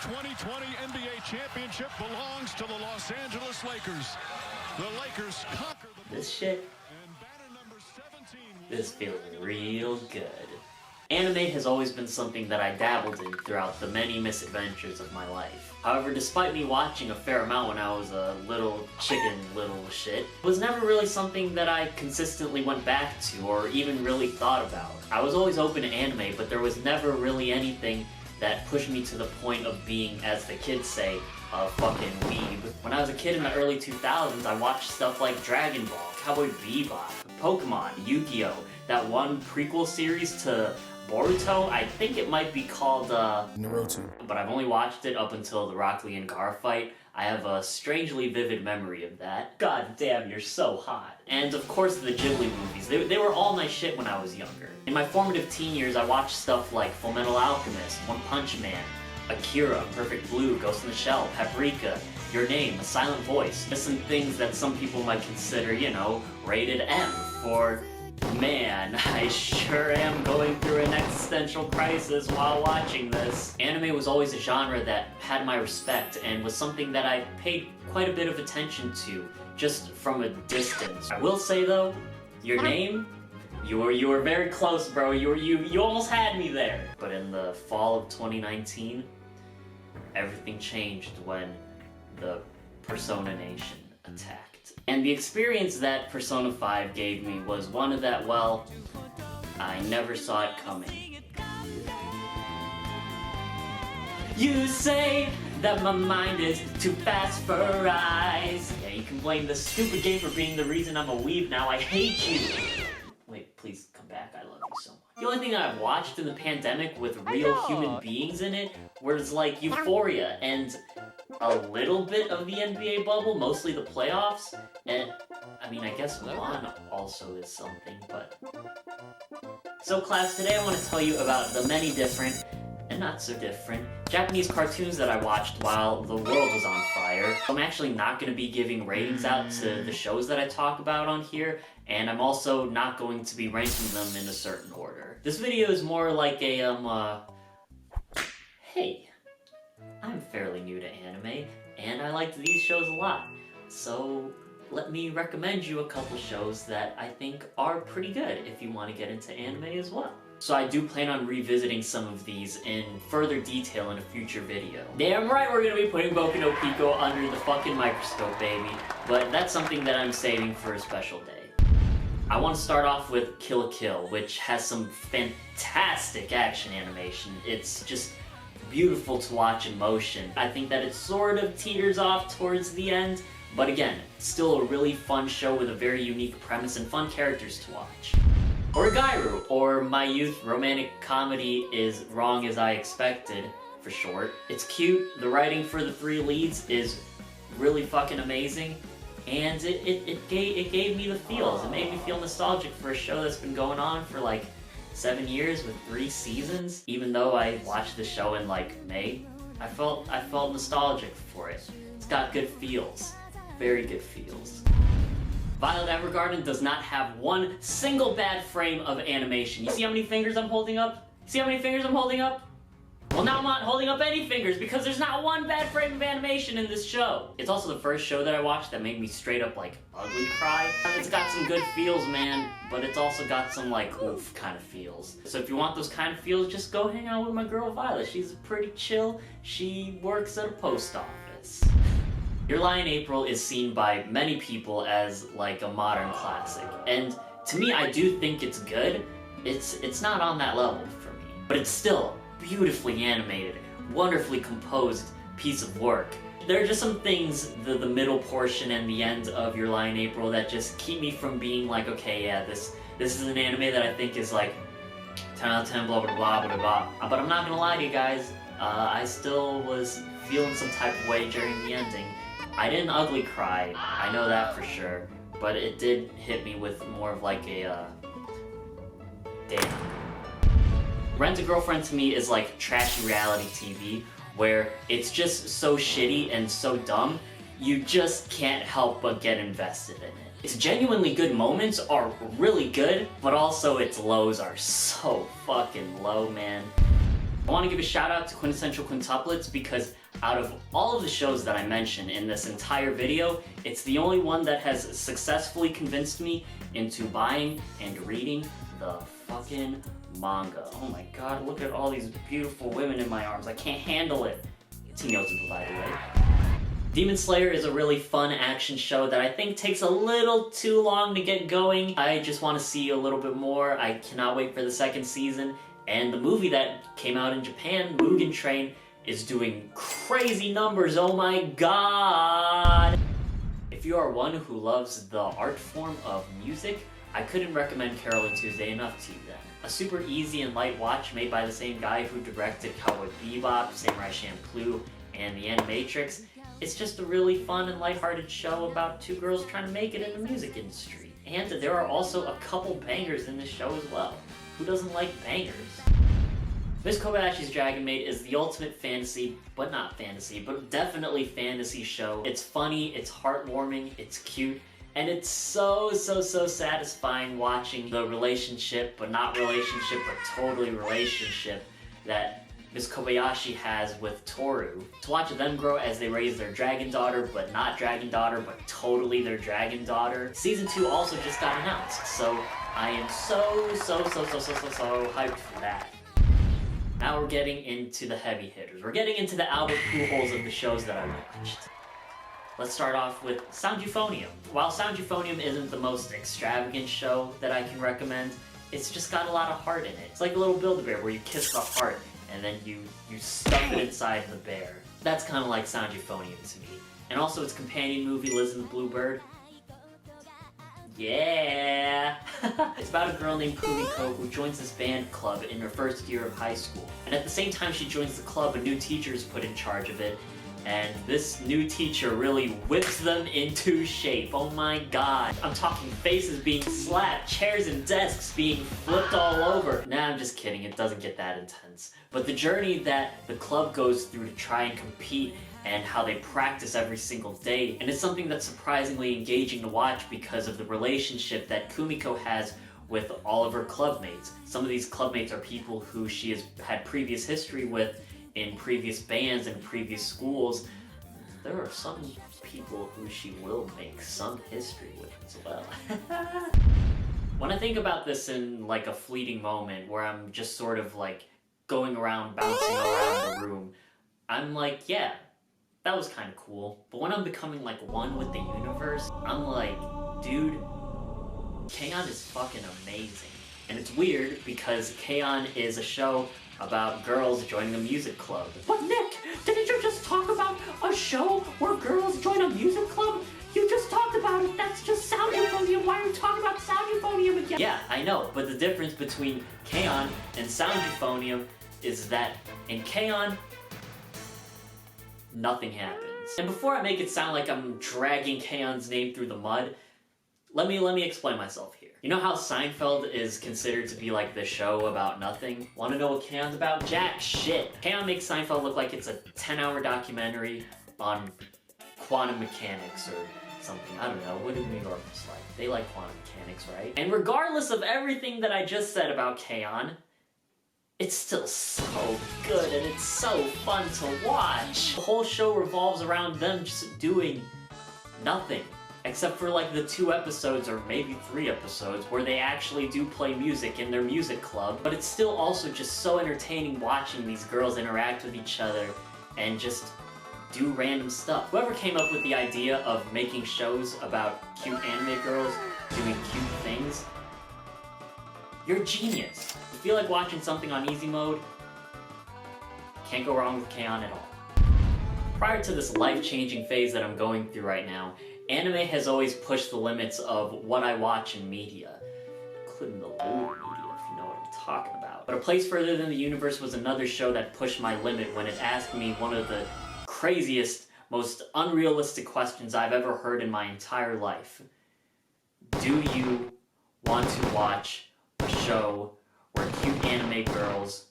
2020 NBA championship belongs to the Los Angeles Lakers. The Lakers conquer the... This shit, And banner number 17 this feels real good. Anime has always been something that I dabbled in throughout the many misadventures of my life. However, despite me watching a fair amount when I was a little shit, it was never really something that I consistently went back to or even really thought about. I was always open to anime, but there was never really anything that pushed me to the point of being, as the kids say, a fucking weeb. When I was a kid in the early 2000s, I watched stuff like Dragon Ball, Cowboy Bebop, Pokemon, Yu-Gi-Oh!, that one prequel series to Boruto. I think it might be called, Naruto. but I've only watched it up until the Rock Lee and Gar fight. I have a strangely vivid memory of that. God damn, you're so hot. And of course the Ghibli movies. They were all my shit when I was younger. In my formative teen years, I watched stuff like Fullmetal Alchemist, One Punch Man, Akira, Perfect Blue, Ghost in the Shell, Paprika, Your Name, A Silent Voice. Just some things that some people might consider, you know, rated M for... Man, I sure am going through an existential crisis while watching this. Anime was always a genre that had my respect and was something that I paid quite a bit of attention to, just from a distance. I will say though, Your Name, you were very close, bro. You almost had me there. But in the fall of 2019, everything changed when the Persona Nation attacked. And the experience that Persona 5 gave me was one that, well, I never saw it coming. You say that my mind is too fast for eyes. Yeah, you can blame this stupid game for being the reason I'm a weeb now. I hate you. Wait, please come back. I love you so much. The only thing that I've watched in the pandemic with real human beings in it was like Euphoria and a little bit of the NBA bubble, mostly the playoffs, and I mean, I guess one also is something, but... So class, today I want to tell you about the many different, and not so different, Japanese cartoons that I watched while the world was on fire. I'm actually not going to be giving ratings out to the shows that I talk about on here, and I'm also not going to be ranking them in a certain order. This video is more like a, hey, I'm fairly new to anime, and I liked these shows a lot, so let me recommend you a couple shows that I think are pretty good if you want to get into anime as well. So I do plan on revisiting some of these in further detail in a future video. Damn right we're gonna be putting Boku no Pico under the fucking microscope, baby, but that's something that I'm saving for a special day. I want to start off with Kill la Kill, which has some fantastic action animation. It's just beautiful to watch in motion. I think that it sort of teeters off towards the end, but again, still a really fun show with a very unique premise and fun characters to watch. Origairu, or My Youth Romantic Comedy is Wrong as I Expected, for short. It's cute, the writing for the three leads is really fucking amazing, and it gave me the feels. It made me feel nostalgic for a show that's been going on for like 7 years with 3 seasons. Even though I watched the show in like May, I felt nostalgic for it. It's got good feels, very good feels. Violet Evergarden does not have one single bad frame of animation. You see how many fingers I'm holding up? See how many fingers I'm holding up? Well, now I'm not holding up any fingers because there's not one bad frame of animation in this show. It's also the first show that I watched that made me straight up like ugly cry. It's got some good feels, man, but it's also got some like oof kind of feels. So if you want those kind of feels, just go hang out with my girl Violet. She's pretty chill. She works at a post office. Your Lie in April is seen by many people as like a modern classic, and to me I do think it's good. It's not on that level for me, but it's still beautifully animated, wonderfully composed piece of work. There are just some things, the middle portion and the end of Your Lie in April, that just keep me from being like, okay, yeah, this is an anime that I think is like 10 out of 10, blah blah blah blah blah. But I'm not gonna lie to you guys, I still was feeling some type of way during the ending. I didn't ugly cry, I know that for sure, but it did hit me with more of like a, damn. Rent a Girlfriend to me is like trashy reality TV, where it's just so shitty and so dumb, you just can't help but get invested in it. Its genuinely good moments are really good, but also its lows are so fucking low, man. I want to give a shout out to Quintessential Quintuplets because out of all of the shows that I mentioned in this entire video, it's the only one that has successfully convinced me into buying and reading the fucking manga. Oh my god, look at all these beautiful women in my arms. I can't handle it. It's Nichijou, by the way. Demon Slayer is a really fun action show that I think takes a little too long to get going. I just want to see a little bit more. I cannot wait for the second season. And the movie that came out in Japan, Mugen Train, is doing crazy numbers. Oh my god! If you are one who loves the art form of music, I couldn't recommend Carol and Tuesday enough to you then. A super easy and light watch made by the same guy who directed Cowboy Bebop, Samurai Champloo, and The Animatrix. It's just a really fun and lighthearted show about two girls trying to make it in the music industry. And there are also a couple bangers in this show as well. Who doesn't like bangers? Miss Kobayashi's Dragon Maid is the ultimate fantasy, but not fantasy, but definitely fantasy show. It's funny, it's heartwarming, it's cute, and it's so satisfying watching the relationship, but not relationship, but totally relationship that Miss Kobayashi has with Toru. To watch them grow as they raise their dragon daughter, but not dragon daughter, but totally their dragon daughter. Season 2 also just got announced, so I am so hyped for that. Now we're getting into the heavy hitters. We're getting into the Albert Pujols of the shows that I watched. Let's start off with Sound Euphonium. While Sound Euphonium isn't the most extravagant show that I can recommend, it's just got a lot of heart in it. It's like a little Build-A-Bear where you kiss the heart and then you stuff it inside the bear. That's kind of like Sound Euphonium to me. And also its companion movie, Liz and the Bluebird. Yeah! It's about a girl named Kumiko who joins this band club in her first year of high school. And at the same time she joins the club, a new teacher is put in charge of it. And this new teacher really whips them into shape. Oh my god. I'm talking faces being slapped, chairs and desks being flipped all over. Nah, I'm just kidding. It doesn't get that intense. But the journey that the club goes through to try and compete and how they practice every single day. And it's something that's surprisingly engaging to watch because of the relationship that Kumiko has with all of her clubmates. Some of these clubmates are people who she has had previous history with in previous bands and previous schools. There are some people who she will make some history with as well. When I think about this in like a fleeting moment where I'm just sort of like going around, bouncing around the room, I'm like, yeah, that was kind of cool. But when I'm becoming like one with the universe, I'm like, dude, K-On! Is fucking amazing. And it's weird because K-On! Is a show about girls joining a music club. But Nick, didn't you just talk about a show where girls join a music club? You just talked about it. That's just Sound Euphonium. Why are you talking about Sound Euphonium again? Yeah, I know, but the difference between K-On! And Sound Euphonium is that in K-On!, nothing happens. And before I make it sound like I'm dragging K-On!'s name through the mud, let me explain myself here. You know how Seinfeld is considered to be like the show about nothing? Wanna know what K-On!'s about? Jack shit. K-On! Makes Seinfeld look like it's a 10-hour documentary on quantum mechanics or something. I don't know. What do New Yorkers like? They like quantum mechanics, right? And regardless of everything that I just said about K-On!, it's still so good and it's so fun to watch. The whole show revolves around them just doing nothing. Except for like the 2 episodes or maybe 3 episodes where they actually do play music in their music club. But it's still also just so entertaining watching these girls interact with each other and just do random stuff. Whoever came up with the idea of making shows about cute anime girls doing cute things, you're a genius. If you feel like watching something on easy mode, can't go wrong with K-On! At all. Prior to this life-changing phase that I'm going through right now, anime has always pushed the limits of what I watch in media, including the old media, if you know what I'm talking about. But A Place Further Than the Universe was another show that pushed my limit when it asked me one of the craziest, most unrealistic questions I've ever heard in my entire life. Do you want to watch a show where cute anime girls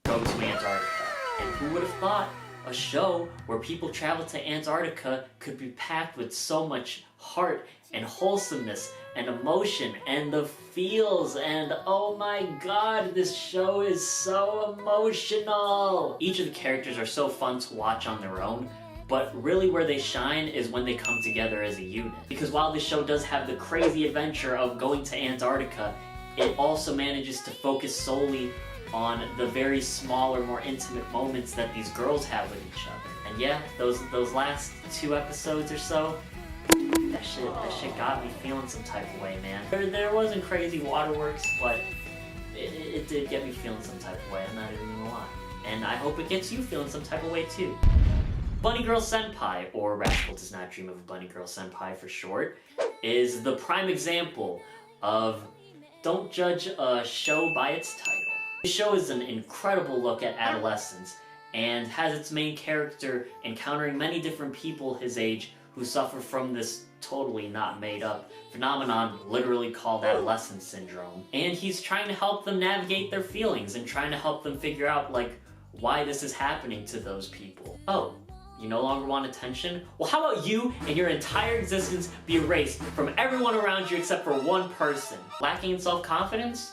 go to Antarctica? And who would have thought A show where people travel to Antarctica could be packed with so much heart and wholesomeness and emotion and the feels, and oh my god, this show is so emotional! Each of the characters are so fun to watch on their own, but really where they shine is when they come together as a unit. Because while this show does have the crazy adventure of going to Antarctica, it also manages to focus solely on the very smaller, more intimate moments that these girls have with each other. And yeah, those last 2 episodes or so, that shit got me feeling some type of way, man. There wasn't crazy waterworks, but it did get me feeling some type of way, I'm not even gonna lie. And I hope it gets you feeling some type of way too. Bunny Girl Senpai, or Rascal Does Not Dream of a Bunny Girl Senpai for short, is the prime example of don't judge a show by its title. This show is an incredible look at adolescence and has its main character encountering many different people his age who suffer from this totally not made up phenomenon literally called adolescence syndrome. And he's trying to help them navigate their feelings and trying to help them figure out like why this is happening to those people. Oh, you no longer want attention? Well, how about you and your entire existence be erased from everyone around you except for one person? Lacking in self-confidence?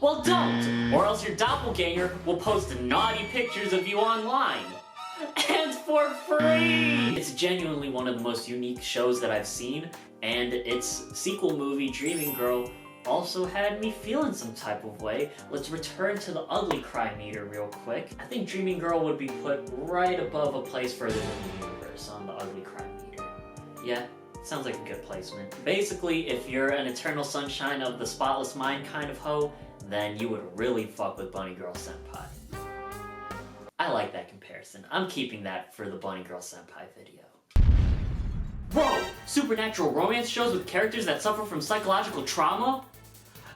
Well, don't! Or else your doppelganger will post naughty pictures of you online. And for free! It's genuinely one of the most unique shows that I've seen, and its sequel movie, Dreaming Girl, also had me feeling some type of way. Let's return to the ugly cry meter real quick. I think Dreaming Girl would be put right above a place further than the universe on the ugly cry meter. Yeah, sounds like a good placement. Basically, if you're an eternal sunshine of the spotless mind kind of hoe, then you would really fuck with Bunny Girl Senpai. I like that comparison. I'm keeping that for the Bunny Girl Senpai video. Whoa! Supernatural romance shows with characters that suffer from psychological trauma?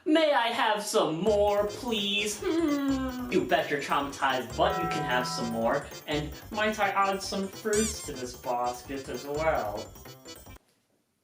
May I have some more, please? You bet your traumatized butt you can have some more. And might I add some fruits to this basket as well?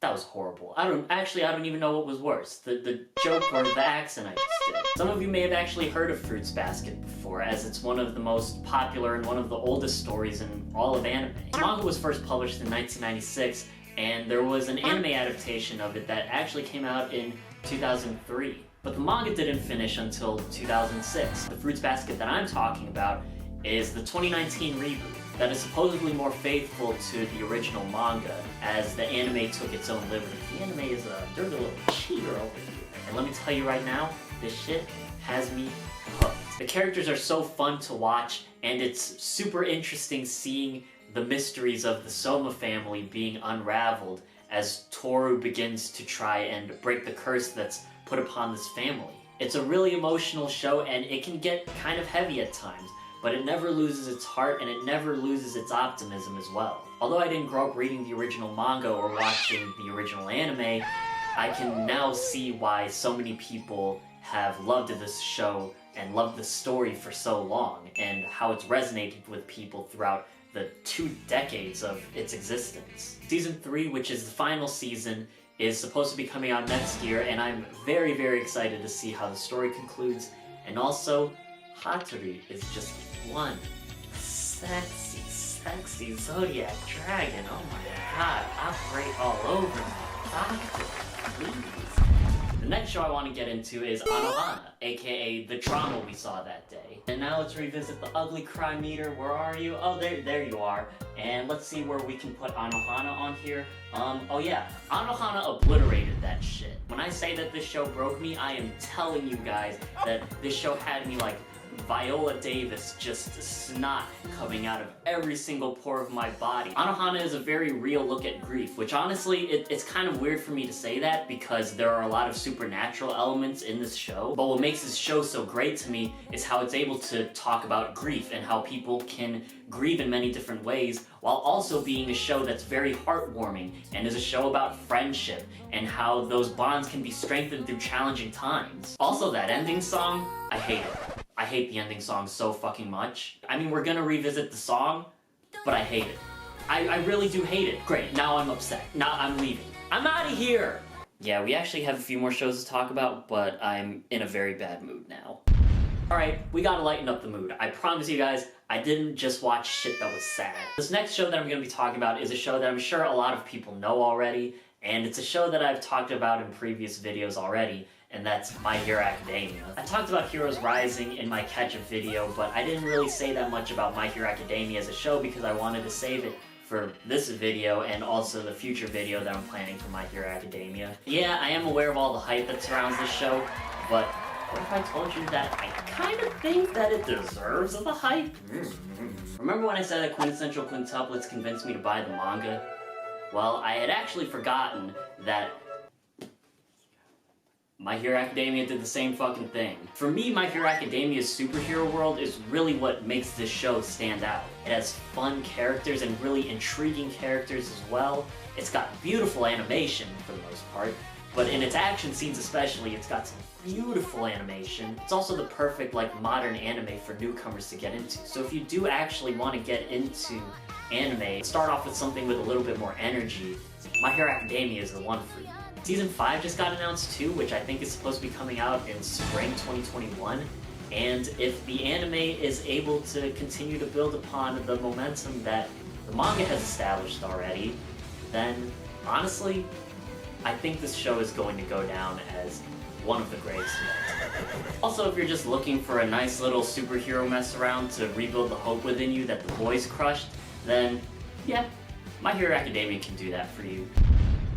That was horrible. I don't even know what was worse, the joke or the accent I just did. Some of you may have actually heard of Fruits Basket before, as it's one of the most popular and one of the oldest stories in all of anime. The manga was first published in 1996, and there was an anime adaptation of it that actually came out in 2003. But the manga didn't finish until 2006. The Fruits Basket that I'm talking about is the 2019 reboot that is supposedly more faithful to the original manga, as the anime took its own liberty. The anime is a dirty little cheater over here. And let me tell you right now, this shit has me hooked. The characters are so fun to watch, and it's super interesting seeing the mysteries of the Soma family being unraveled as Toru begins to try and break the curse that's put upon this family. It's a really emotional show, and it can get kind of heavy at times, but it never loses its heart and it never loses its optimism as well. Although I didn't grow up reading the original manga or watching the original anime, I can now see why so many people have loved this show and loved the story for so long, and how it's resonated with people throughout the 2 decades of its existence. Season 3, which is the final season, is supposed to be coming out next year, and I'm very, very excited to see how the story concludes. And also, Hatori is just one sexy, sexy zodiac dragon. Oh my god, operate all over me. Doctor, please. The next show I want to get into is Anohana, aka the trauma we saw that day. And now let's revisit the ugly cry meter. Where are you? Oh, there you are. And let's see where we can put Anohana on here. Oh yeah, Anohana obliterated that shit. When I say that this show broke me, I am telling you guys that this show had me like Viola Davis, just snot coming out of every single pore of my body. Anohana is a very real look at grief, which honestly, it's kind of weird for me to say that because there are a lot of supernatural elements in this show. But what makes this show so great to me is how it's able to talk about grief and how people can grieve in many different ways, while also being a show that's very heartwarming and is a show about friendship and how those bonds can be strengthened through challenging times. Also, that ending song, I hate it. I hate the ending song so fucking much. I mean, we're gonna revisit the song, but I hate it. I really do hate it. Great, now I'm upset. Now I'm leaving. I'm out of here! Yeah, we actually have a few more shows to talk about, but I'm in a very bad mood now. Alright, we gotta lighten up the mood. I promise you guys, I didn't just watch shit that was sad. This next show that I'm gonna be talking about is a show that I'm sure a lot of people know already, and it's a show that I've talked about in previous videos already, and that's My Hero Academia. I talked about Heroes Rising in my catch-up video, but I didn't really say that much about My Hero Academia as a show because I wanted to save it for this video and also the future video that I'm planning for My Hero Academia. Yeah, I am aware of all the hype that surrounds this show, but what if I told you that I kind of think that it deserves the hype? Remember when I said that quintessential quintuplets convinced me to buy the manga? Well, I had actually forgotten that My Hero Academia did the same fucking thing. For me, My Hero Academia's superhero world is really what makes this show stand out. It has fun characters and really intriguing characters as well. It's got beautiful animation for the most part, but in its action scenes especially, it's got some beautiful animation. It's also the perfect modern anime for newcomers to get into. So if you do actually want to get into anime, start off with something with a little bit more energy, My Hero Academia is the one for you. Season 5 just got announced too, which I think is supposed to be coming out in spring 2021. And if the anime is able to continue to build upon the momentum that the manga has established already, then honestly, I think this show is going to go down as one of the greatest yet. Also, if you're just looking for a nice little superhero mess around to rebuild the hope within you that the boys crushed, then yeah, My Hero Academia can do that for you.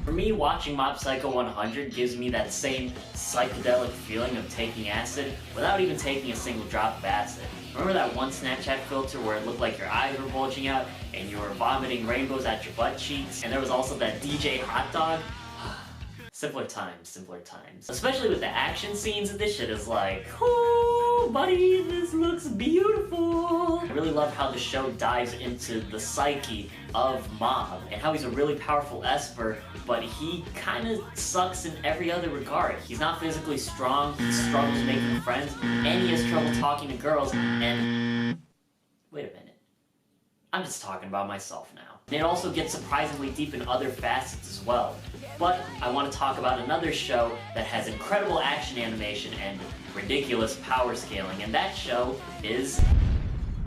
For me, watching Mob Psycho 100 gives me that same psychedelic feeling of taking acid without even taking a single drop of acid. Remember that one Snapchat filter where it looked like your eyes were bulging out and you were vomiting rainbows at your butt cheeks? And there was also that DJ Hot Dog? Simpler times, simpler times. Especially with the action scenes, this shit is like, oh, buddy, this looks beautiful. I really love how the show dives into the psyche of Mob and how he's a really powerful Esper, but he kind of sucks in every other regard. He's not physically strong, he struggles making friends, and he has trouble talking to girls, and... Wait a minute. I'm just talking about myself now. And it also gets surprisingly deep in other facets as well. But I want to talk about another show that has incredible action animation and ridiculous power scaling, and that show is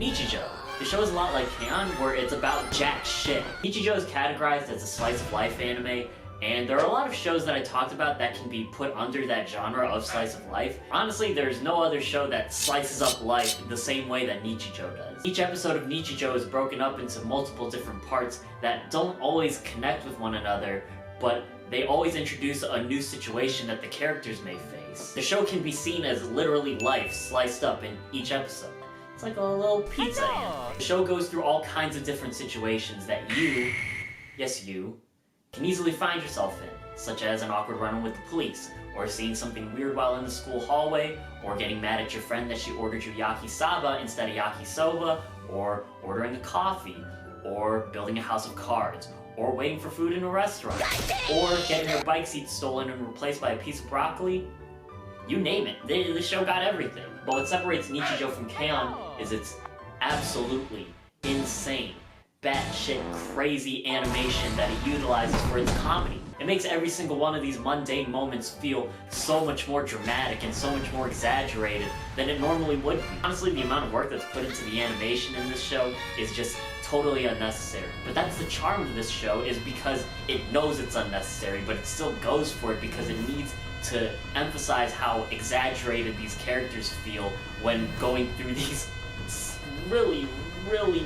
Nichijou. The show is a lot like K-On! Where it's about jack shit. Nichijou is categorized as a slice of life anime, and there are a lot of shows that I talked about that can be put under that genre of slice of life. Honestly, there's no other show that slices up life the same way that Nichijou does. Each episode of Nichijou is broken up into multiple different parts that don't always connect with one another, but they always introduce a new situation that the characters may face. The show can be seen as literally life sliced up in each episode. It's like a little pizza anime. The show goes through all kinds of different situations that you, yes you, can easily find yourself in, such as an awkward run-in with the police, or seeing something weird while in the school hallway, or getting mad at your friend that she ordered you yakisoba instead of yakisoba, or ordering a coffee, or building a house of cards, or waiting for food in a restaurant, or getting your bike seat stolen and replaced by a piece of broccoli. You name it, the show got everything. But what separates Nichijou from K-On! Is its absolutely insane, batshit crazy animation that it utilizes for its comedy. It makes every single one of these mundane moments feel so much more dramatic and so much more exaggerated than it normally would be. Honestly, the amount of work that's put into the animation in this show is just totally unnecessary. But that's the charm of this show, is because it knows it's unnecessary, but it still goes for it because it needs to emphasize how exaggerated these characters feel when going through these really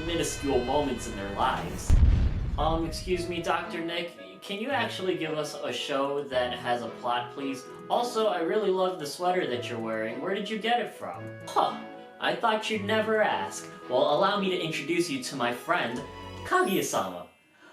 minuscule moments in their lives. Excuse me, Dr. Nick, can you actually give us a show that has a plot, please? Also, I really love the sweater that you're wearing. Where did you get it from? Huh, I thought you'd never ask. Well, allow me to introduce you to my friend, Kaguya-sama.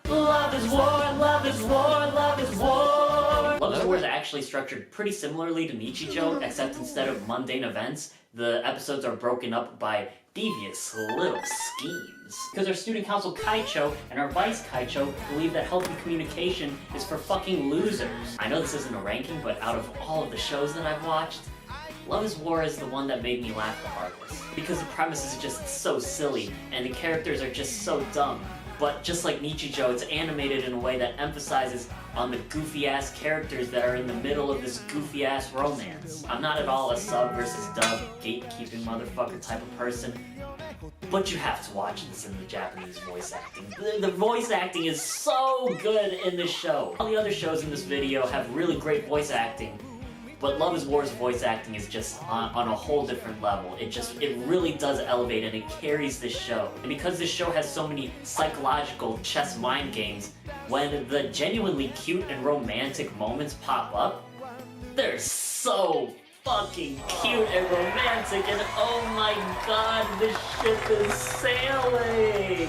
Love is war, love is war, love is war! Love is War is actually structured pretty similarly to Nichijou, except instead of mundane events, the episodes are broken up by devious little schemes. Because our student council Kaicho and our vice Kaicho believe that healthy communication is for fucking losers. I know this isn't a ranking, but out of all of the shows that I've watched, Love is War is the one that made me laugh the hardest. Because the premise is just so silly, and the characters are just so dumb. but just like Nichijou, it's animated in a way that emphasizes on the goofy-ass characters that are in the middle of this goofy-ass romance. I'm not at all a sub versus dub, gatekeeping motherfucker type of person, but you have to watch this in the Japanese voice acting. The voice acting is so good in this show. All the other shows in this video have really great voice acting, but Love is War's voice acting is just on a whole different level. It really does elevate and it carries this show. And because this show has so many psychological chess mind games, when the genuinely cute and romantic moments pop up, they're so fucking cute and romantic, and oh my god, this ship is sailing!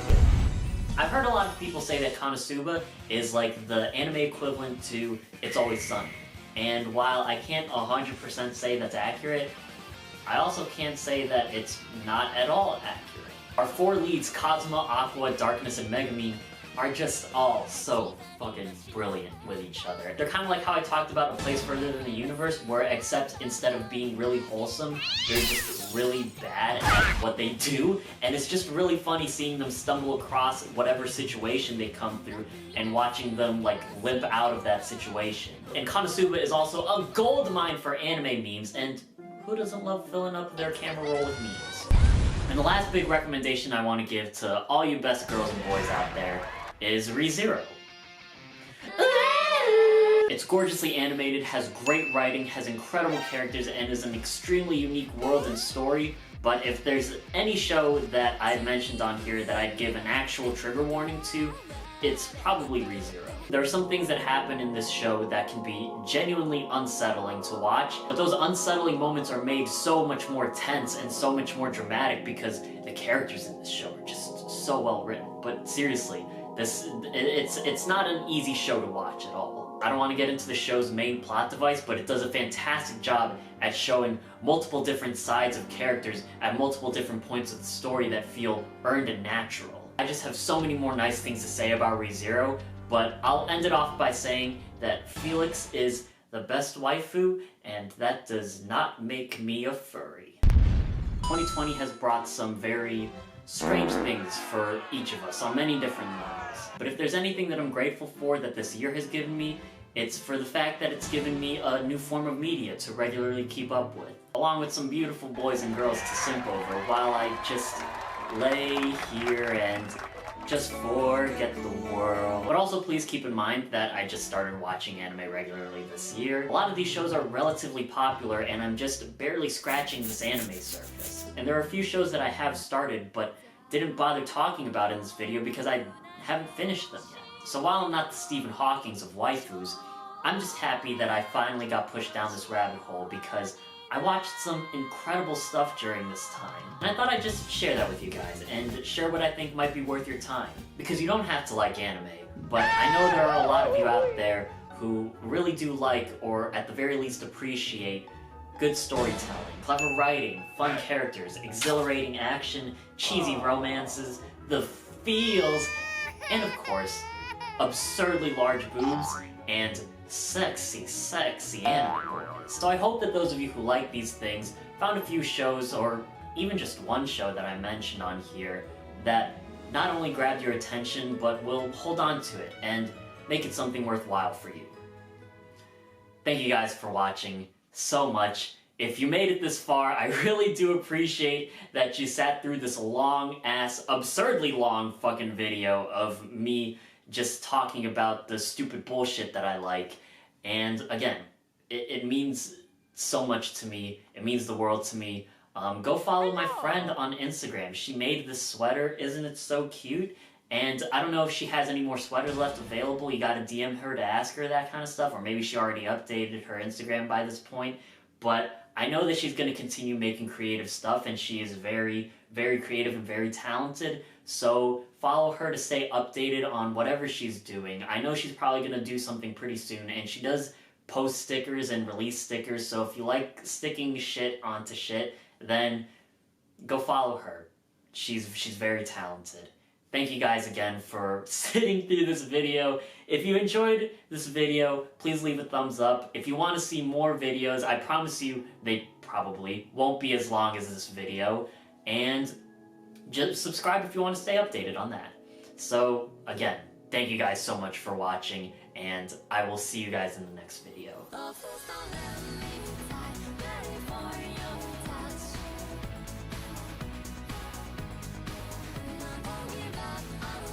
I've heard a lot of people say that Konosuba is like the anime equivalent to It's Always Sunny. And while I can't 100% say that's accurate, I also can't say that it's not at all accurate. Our four leads, Kazuma, Aqua, Darkness, and Megumin, are just all so fucking brilliant with each other. They're kind of like how I talked about A Place Further Than the Universe, where except instead of being really wholesome, they're just really bad at what they do, and it's just really funny seeing them stumble across whatever situation they come through and watching them like limp out of that situation. And Konosuba is also a goldmine for anime memes, and who doesn't love filling up their camera roll with memes? And the last big recommendation I want to give to all you best girls and boys out there is ReZero. It's gorgeously animated, has great writing, has incredible characters, and is an extremely unique world and story. But if there's any show that I've mentioned on here that I'd give an actual trigger warning to, it's probably ReZero. There are some things that happen in this show that can be genuinely unsettling to watch, but those unsettling moments are made so much more tense and so much more dramatic because the characters in this show are just so well written. But seriously, it's not an easy show to watch at all. I don't want to get into the show's main plot device, but it does a fantastic job at showing multiple different sides of characters at multiple different points of the story that feel earned and natural. I just have so many more nice things to say about ReZero, but I'll end it off by saying that Felix is the best waifu, and that does not make me a furry. 2020 has brought some very strange things for each of us on many different levels. But if there's anything that I'm grateful for that this year has given me, it's for the fact that it's given me a new form of media to regularly keep up with, along with some beautiful boys and girls to simp over while I just lay here and just forget the world. But also please keep in mind that I just started watching anime regularly this year. A lot of these shows are relatively popular and I'm just barely scratching this anime surface. And there are a few shows that I have started but didn't bother talking about in this video because I haven't finished them yet. So while I'm not the Stephen Hawkings of waifus, I'm just happy that I finally got pushed down this rabbit hole because I watched some incredible stuff during this time. And I thought I'd just share that with you guys and share what I think might be worth your time. Because you don't have to like anime, but I know there are a lot of you out there who really do like, or at the very least appreciate, good storytelling, clever writing, fun characters, exhilarating action, cheesy romances, the feels, and of course, absurdly large boobs and sexy, sexy anime boys. So I hope that those of you who like these things found a few shows, or even just one show that I mentioned on here, that not only grabbed your attention, but will hold on to it and make it something worthwhile for you. Thank you guys for watching so much. If you made it this far, I really do appreciate that you sat through this long-ass, absurdly long fucking video of me just talking about the stupid bullshit that I like. And again, it means so much to me. It means the world to me. Go follow my friend on Instagram. She made this sweater. Isn't it so cute? And I don't know if she has any more sweaters left available. You gotta DM her to ask her that kind of stuff. Or maybe she already updated her Instagram by this point. But I know that she's gonna continue making creative stuff, and she is very, very creative and very talented. So follow her to stay updated on whatever she's doing. I know she's probably gonna do something pretty soon, and she does post stickers and release stickers, so if you like sticking shit onto shit, then go follow her. She's very talented. Thank you guys again for sitting through this video. If you enjoyed this video, please leave a thumbs up. If you want to see more videos, I promise you they probably won't be as long as this video. And just subscribe if you want to stay updated on that. So, again, thank you guys so much for watching, and I will see you guys in the next video.